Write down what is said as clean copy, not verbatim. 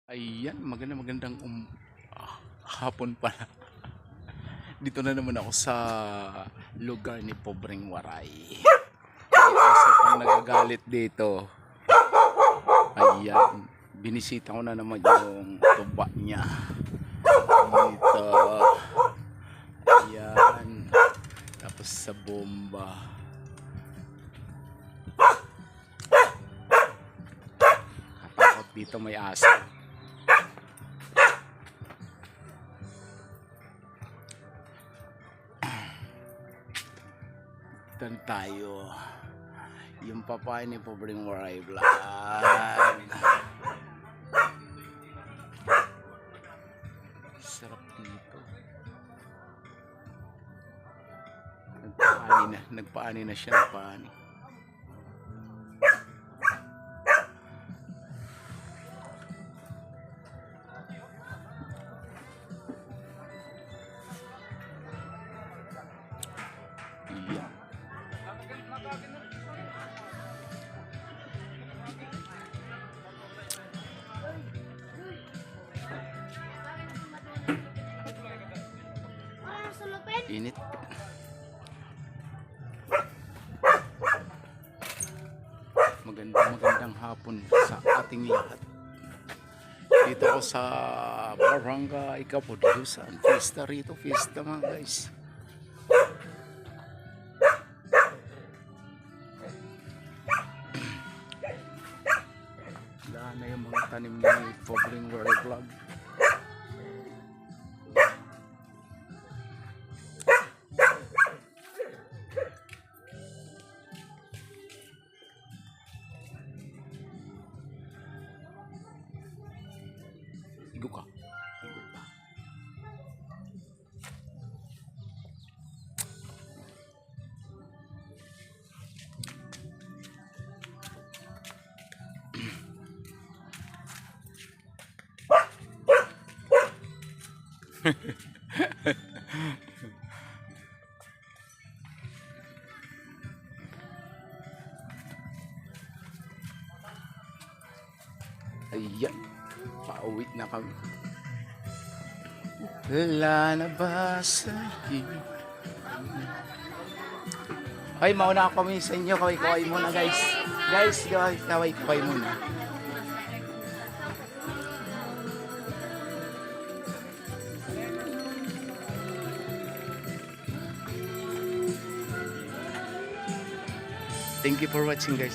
Ayan, magandang hapon pala. Dito na naman ako sa lugar ni Pobreng Waray. May aso pang nagagalit dito. Ayan, binisita ko na naman yung tuba niya. Dito. Ayan. Tapos sa bomba. Katakot dito may aso. Tan tayo yung papay ni Pobreng Waray Vlog. Sarap dito. Nagpaani na siya ng paani. Yeah. Init. Magandang hapon sa ating lahat. Dito ako sa Barangay Capodusan. Fiesta rito, fiesta mga guys. Lahat na yung mga tanim ni Pobreng Waray Vlog. Igo ka. Igo ka. Ayan, pauwi na kami. Wala na ba sa iyo? Ay, mauna ako kami sa inyo. Kaway muna guys. Guys, kaway muna. Thank you for watching guys.